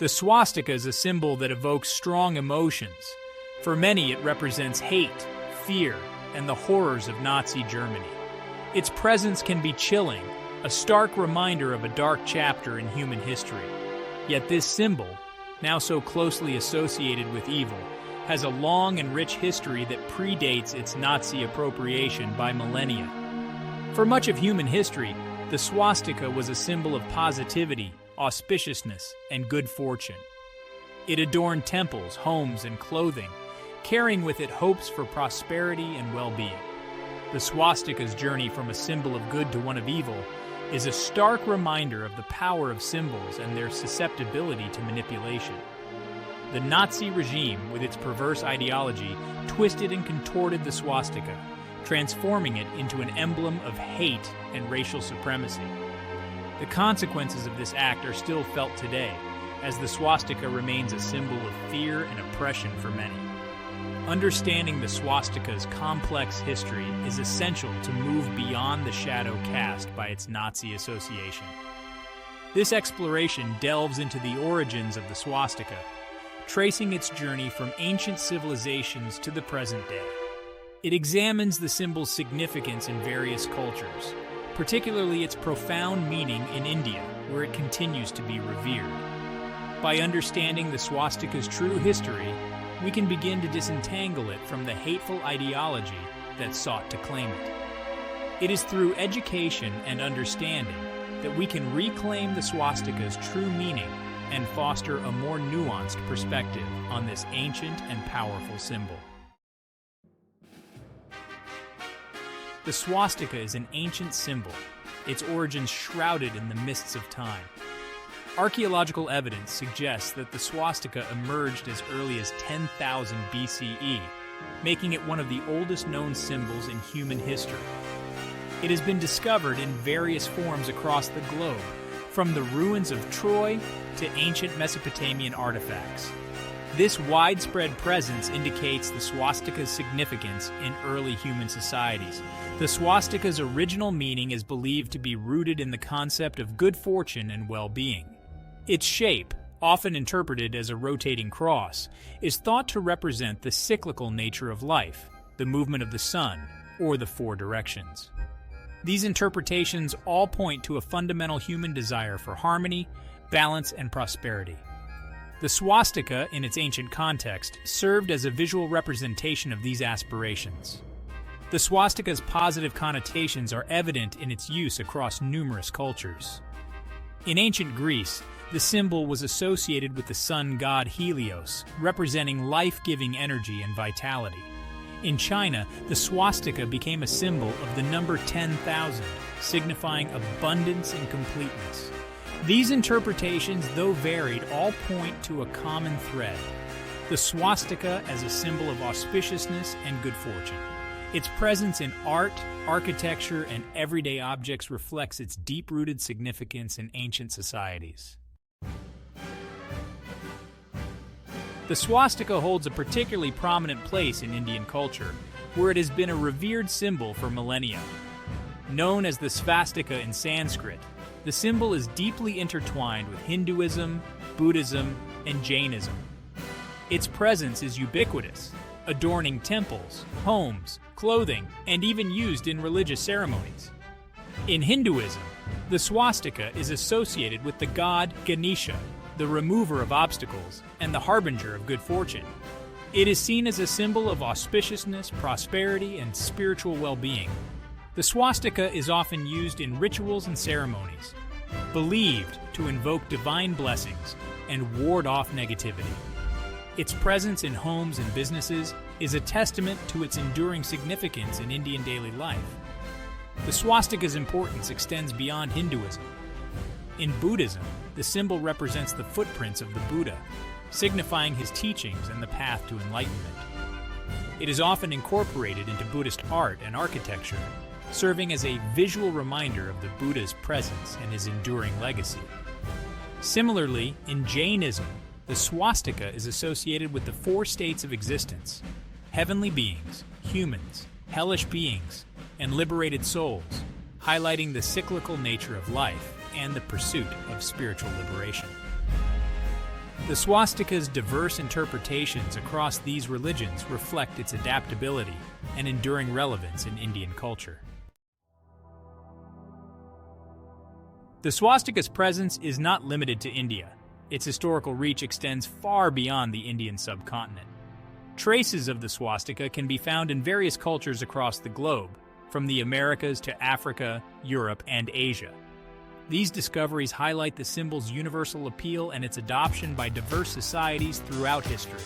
The swastika is a symbol that evokes strong emotions. For many, it represents hate, fear, and the horrors of Nazi Germany. Its presence can be chilling, a stark reminder of a dark chapter in human history. Yet this symbol, now so closely associated with evil, has a long and rich history that predates its Nazi appropriation by millennia. For much of human history, the swastika was a symbol of positivity, auspiciousness, and good fortune. It adorned temples, homes, and clothing, carrying with it hopes for prosperity and well-being. The swastika's journey from a symbol of good to one of evil is a stark reminder of the power of symbols and their susceptibility to manipulation. The Nazi regime, with its perverse ideology, twisted and contorted the swastika, transforming it into an emblem of hate and racial supremacy. The consequences of this act are still felt today, as the swastika remains a symbol of fear and oppression for many. Understanding the swastika's complex history is essential to move beyond the shadow cast by its Nazi association. This exploration delves into the origins of the swastika, tracing its journey from ancient civilizations to the present day. It examines the symbol's significance in various cultures, particularly its profound meaning in India, where it continues to be revered. By understanding the swastika's true history, we can begin to disentangle it from the hateful ideology that sought to claim it. It is through education and understanding that we can reclaim the swastika's true meaning and foster a more nuanced perspective on this ancient and powerful symbol. The swastika is an ancient symbol, its origins shrouded in the mists of time. Archaeological evidence suggests that the swastika emerged as early as 10,000 BCE, making it one of the oldest known symbols in human history. It has been discovered in various forms across the globe, from the ruins of Troy to ancient Mesopotamian artifacts. This widespread presence indicates the swastika's significance in early human societies. The swastika's original meaning is believed to be rooted in the concept of good fortune and well-being. Its shape, often interpreted as a rotating cross, is thought to represent the cyclical nature of life, the movement of the sun, or the four directions. These interpretations all point to a fundamental human desire for harmony, balance, and prosperity. The swastika, in its ancient context, served as a visual representation of these aspirations. The swastika's positive connotations are evident in its use across numerous cultures. In ancient Greece, the symbol was associated with the sun god Helios, representing life-giving energy and vitality. In China, the swastika became a symbol of the number 10,000, signifying abundance and completeness. These interpretations, though varied, all point to a common thread: the swastika as a symbol of auspiciousness and good fortune. Its presence in art, architecture, and everyday objects reflects its deep-rooted significance in ancient societies. The swastika holds a particularly prominent place in Indian culture, where it has been a revered symbol for millennia. Known as the swastika in Sanskrit, the symbol is deeply intertwined with Hinduism, Buddhism, and Jainism. Its presence is ubiquitous, adorning temples, homes, clothing, and even used in religious ceremonies. In Hinduism, the swastika is associated with the god Ganesha, the remover of obstacles, and the harbinger of good fortune. It is seen as a symbol of auspiciousness, prosperity, and spiritual well-being. The swastika is often used in rituals and ceremonies, believed to invoke divine blessings and ward off negativity. Its presence in homes and businesses is a testament to its enduring significance in Indian daily life. The swastika's importance extends beyond Hinduism. In Buddhism, the symbol represents the footprints of the Buddha, signifying his teachings and the path to enlightenment. It is often incorporated into Buddhist art and architecture, serving as a visual reminder of the Buddha's presence and his enduring legacy. Similarly, in Jainism, the swastika is associated with the four states of existence: heavenly beings, humans, hellish beings, and liberated souls, highlighting the cyclical nature of life and the pursuit of spiritual liberation. The swastika's diverse interpretations across these religions reflect its adaptability and enduring relevance in Indian culture. The swastika's presence is not limited to India. Its historical reach extends far beyond the Indian subcontinent. Traces of the swastika can be found in various cultures across the globe, from the Americas to Africa, Europe, and Asia. These discoveries highlight the symbol's universal appeal and its adoption by diverse societies throughout history.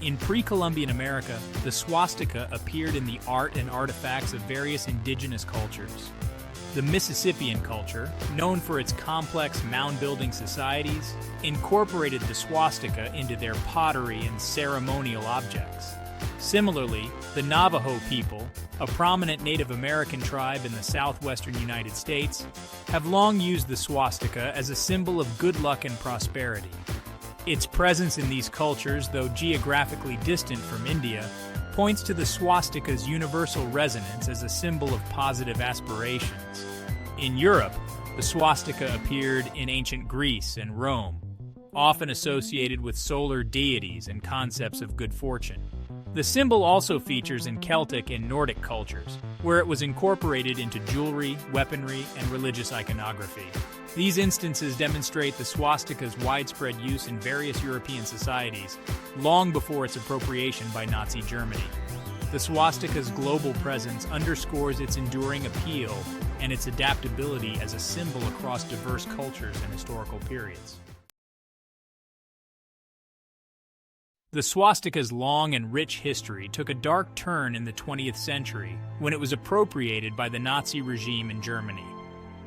In pre-Columbian America, the swastika appeared in the art and artifacts of various indigenous cultures. The Mississippian culture, known for its complex mound-building societies, incorporated the swastika into their pottery and ceremonial objects. Similarly, the Navajo people, a prominent Native American tribe in the southwestern United States, have long used the swastika as a symbol of good luck and prosperity. Its presence in these cultures, though geographically distant from India, points to the swastika's universal resonance as a symbol of positive aspirations. In Europe, the swastika appeared in ancient Greece and Rome, often associated with solar deities and concepts of good fortune. The symbol also features in Celtic and Nordic cultures, where it was incorporated into jewelry, weaponry, and religious iconography. These instances demonstrate the swastika's widespread use in various European societies, long before its appropriation by Nazi Germany. The swastika's global presence underscores its enduring appeal and its adaptability as a symbol across diverse cultures and historical periods. The swastika's long and rich history took a dark turn in the 20th century when it was appropriated by the Nazi regime in Germany.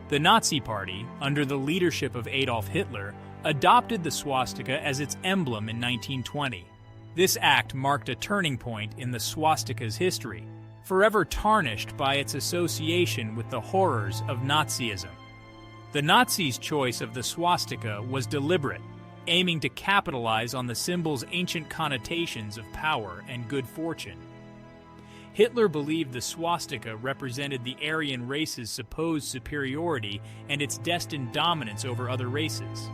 The Nazi Party, under the leadership of Adolf Hitler, adopted the swastika as its emblem in 1920. This act marked a turning point in the swastika's history, forever tarnished by its association with the horrors of Nazism. The Nazis' choice of the swastika was deliberate, aiming to capitalize on the symbol's ancient connotations of power and good fortune. Hitler believed the swastika represented the Aryan race's supposed superiority and its destined dominance over other races.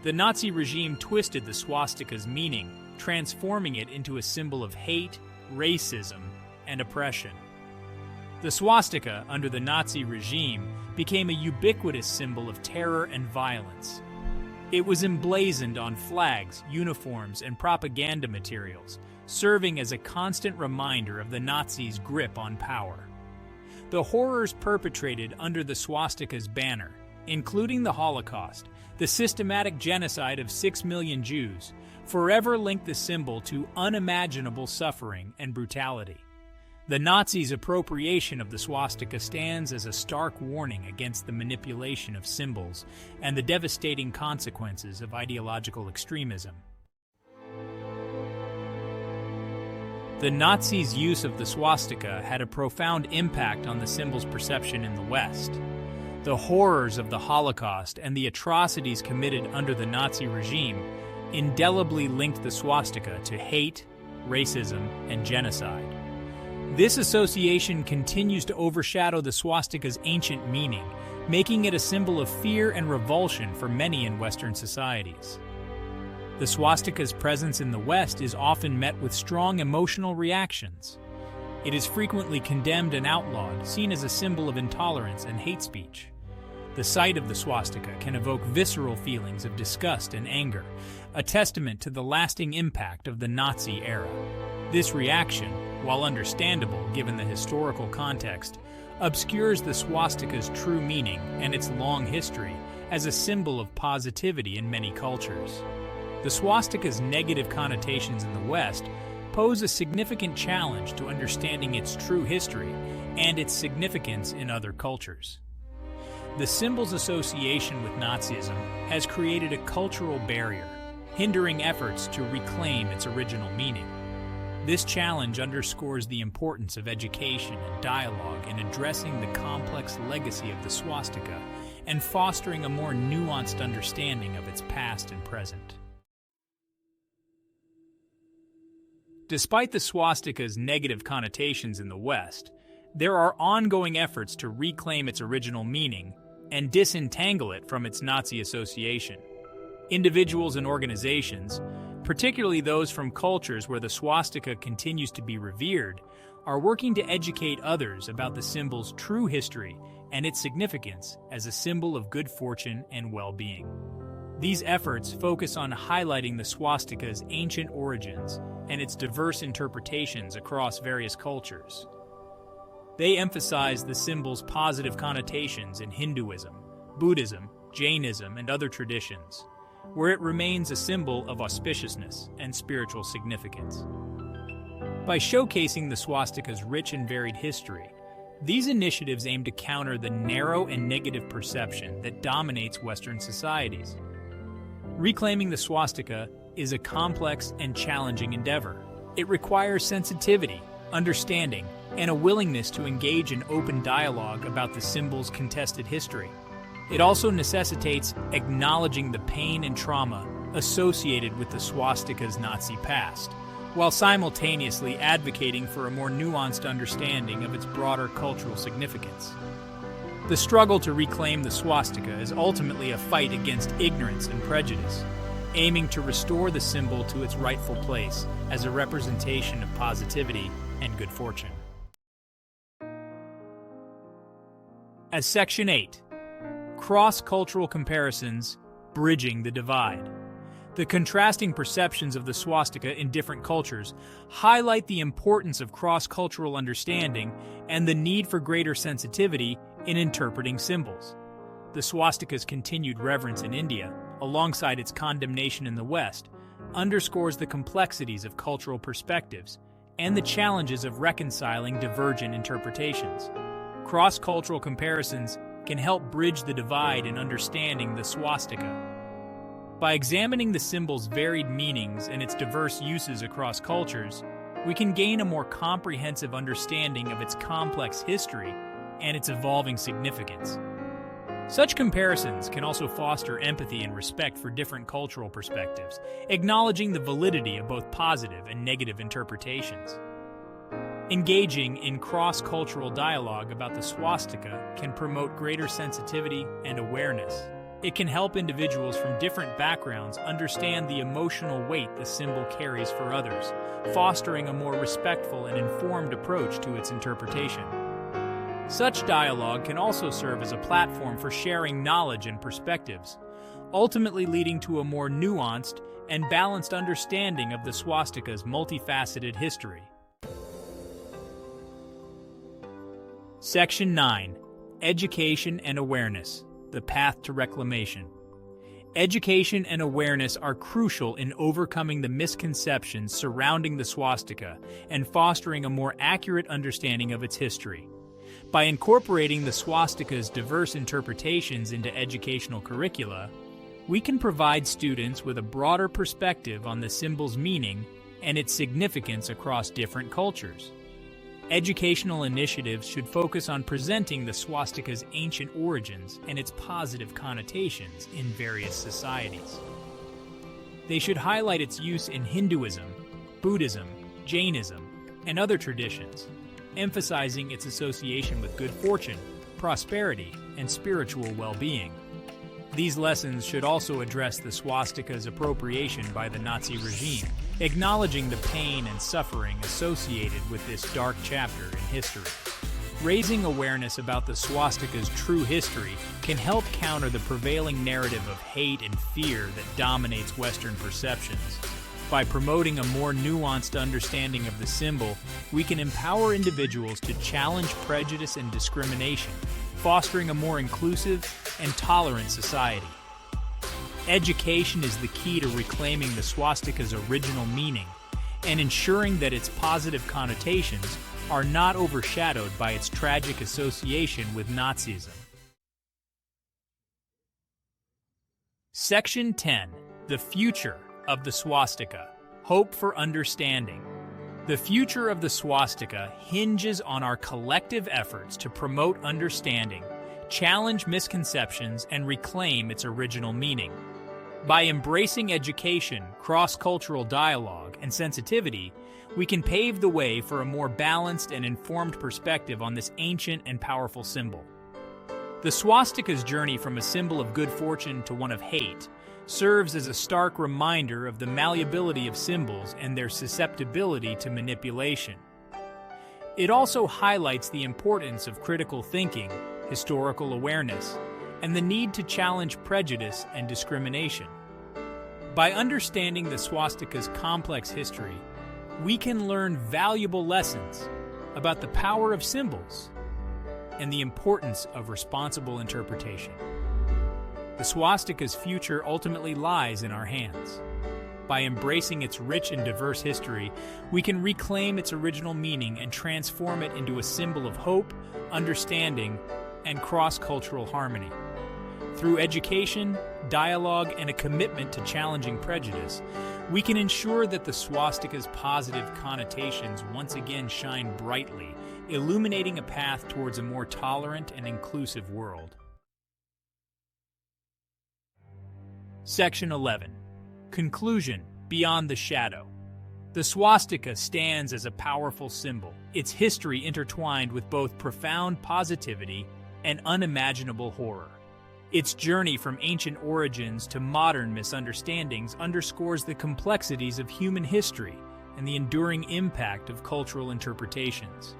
The Nazi regime twisted the swastika's meaning, transforming it into a symbol of hate, racism, and oppression. The swastika, under the Nazi regime, became a ubiquitous symbol of terror and violence. It was emblazoned on flags, uniforms, and propaganda materials, serving as a constant reminder of the Nazis' grip on power. The horrors perpetrated under the swastika's banner, including the Holocaust, the systematic genocide of 6 million Jews, forever linked the symbol to unimaginable suffering and brutality. The Nazis' appropriation of the swastika stands as a stark warning against the manipulation of symbols and the devastating consequences of ideological extremism. The Nazis' use of the swastika had a profound impact on the symbol's perception in the West. The horrors of the Holocaust and the atrocities committed under the Nazi regime indelibly linked the swastika to hate, racism, and genocide. This association continues to overshadow the swastika's ancient meaning, making it a symbol of fear and revulsion for many in Western societies. The swastika's presence in the West is often met with strong emotional reactions. It is frequently condemned and outlawed, seen as a symbol of intolerance and hate speech. The sight of the swastika can evoke visceral feelings of disgust and anger, a testament to the lasting impact of the Nazi era. This reaction, while understandable given the historical context, obscures the swastika's true meaning and its long history as a symbol of positivity in many cultures. The swastika's negative connotations in the West pose a significant challenge to understanding its true history and its significance in other cultures. The symbol's association with Nazism has created a cultural barrier, hindering efforts to reclaim its original meaning. This challenge underscores the importance of education and dialogue in addressing the complex legacy of the swastika and fostering a more nuanced understanding of its past and present. Despite the swastika's negative connotations in the West, there are ongoing efforts to reclaim its original meaning and disentangle it from its Nazi association. Individuals and organizations, particularly those from cultures where the swastika continues to be revered, are working to educate others about the symbol's true history and its significance as a symbol of good fortune and well-being. These efforts focus on highlighting the swastika's ancient origins and its diverse interpretations across various cultures. They emphasize the symbol's positive connotations in Hinduism, Buddhism, Jainism, and other traditions, where it remains a symbol of auspiciousness and spiritual significance. By showcasing the swastika's rich and varied history, these initiatives aim to counter the narrow and negative perception that dominates Western societies. Reclaiming the swastika is a complex and challenging endeavor. It requires sensitivity, understanding, and a willingness to engage in open dialogue about the symbol's contested history. It also necessitates acknowledging the pain and trauma associated with the swastika's Nazi past, while simultaneously advocating for a more nuanced understanding of its broader cultural significance. The struggle to reclaim the swastika is ultimately a fight against ignorance and prejudice, aiming to restore the symbol to its rightful place as a representation of positivity and good fortune. As Section 8, Cross-Cultural Comparisons, Bridging the Divide. The contrasting perceptions of the swastika in different cultures highlight the importance of cross-cultural understanding and the need for greater sensitivity in interpreting symbols. The swastika's continued reverence in India, alongside its condemnation in the West, underscores the complexities of cultural perspectives and the challenges of reconciling divergent interpretations. Cross-cultural comparisons can help bridge the divide in understanding the swastika. By examining the symbol's varied meanings and its diverse uses across cultures, we can gain a more comprehensive understanding of its complex history and its evolving significance. Such comparisons can also foster empathy and respect for different cultural perspectives, acknowledging the validity of both positive and negative interpretations. Engaging in cross-cultural dialogue about the swastika can promote greater sensitivity and awareness. It can help individuals from different backgrounds understand the emotional weight the symbol carries for others, fostering a more respectful and informed approach to its interpretation. Such dialogue can also serve as a platform for sharing knowledge and perspectives, ultimately leading to a more nuanced and balanced understanding of the swastika's multifaceted history. Section 9. Education and Awareness. The path to reclamation. Education and awareness are crucial in overcoming the misconceptions surrounding the swastika and fostering a more accurate understanding of its history. By incorporating the swastika's diverse interpretations into educational curricula, we can provide students with a broader perspective on the symbol's meaning and its significance across different cultures. Educational initiatives should focus on presenting the swastika's ancient origins and its positive connotations in various societies. They should highlight its use in Hinduism, Buddhism, Jainism, and other traditions, emphasizing its association with good fortune, prosperity, and spiritual well-being. These lessons should also address the swastika's appropriation by the Nazi regime, acknowledging the pain and suffering associated with this dark chapter in history. Raising awareness about the swastika's true history can help counter the prevailing narrative of hate and fear that dominates Western perceptions. By promoting a more nuanced understanding of the symbol, we can empower individuals to challenge prejudice and discrimination, fostering a more inclusive and tolerant society. Education is the key to reclaiming the swastika's original meaning and ensuring that its positive connotations are not overshadowed by its tragic association with Nazism. Section 10. The Future of the Swastika. Hope for Understanding. The future of the swastika hinges on our collective efforts to promote understanding, challenge misconceptions, and reclaim its original meaning. By embracing education, cross-cultural dialogue, and sensitivity, we can pave the way for a more balanced and informed perspective on this ancient and powerful symbol. The swastika's journey from a symbol of good fortune to one of hate serves as a stark reminder of the malleability of symbols and their susceptibility to manipulation. It also highlights the importance of critical thinking, historical awareness, and the need to challenge prejudice and discrimination. By understanding the swastika's complex history, we can learn valuable lessons about the power of symbols and the importance of responsible interpretation. The swastika's future ultimately lies in our hands. By embracing its rich and diverse history, we can reclaim its original meaning and transform it into a symbol of hope, understanding, and cross-cultural harmony. Through education, dialogue, and a commitment to challenging prejudice, we can ensure that the swastika's positive connotations once again shine brightly, illuminating a path towards a more tolerant and inclusive world. Section 11. Conclusion: Beyond the Shadow. The swastika stands as a powerful symbol, its history intertwined with both profound positivity and unimaginable horror. Its journey from ancient origins to modern misunderstandings underscores the complexities of human history and the enduring impact of cultural interpretations.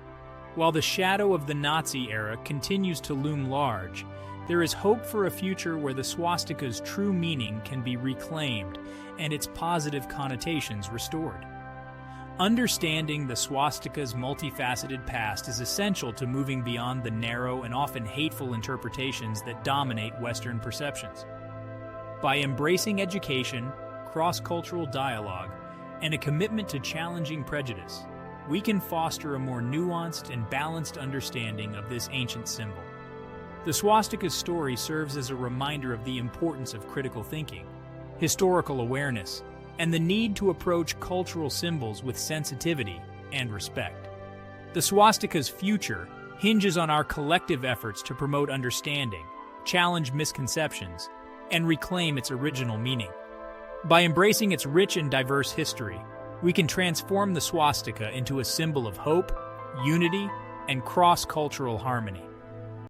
While the shadow of the Nazi era continues to loom large, there is hope for a future where the swastika's true meaning can be reclaimed and its positive connotations restored. Understanding the swastika's multifaceted past is essential to moving beyond the narrow and often hateful interpretations that dominate Western perceptions. By embracing education, cross-cultural dialogue, and a commitment to challenging prejudice, we can foster a more nuanced and balanced understanding of this ancient symbol. The swastika's story serves as a reminder of the importance of critical thinking, historical awareness, and the need to approach cultural symbols with sensitivity and respect. The swastika's future hinges on our collective efforts to promote understanding, challenge misconceptions, and reclaim its original meaning. By embracing its rich and diverse history, we can transform the swastika into a symbol of hope, unity, and cross-cultural harmony.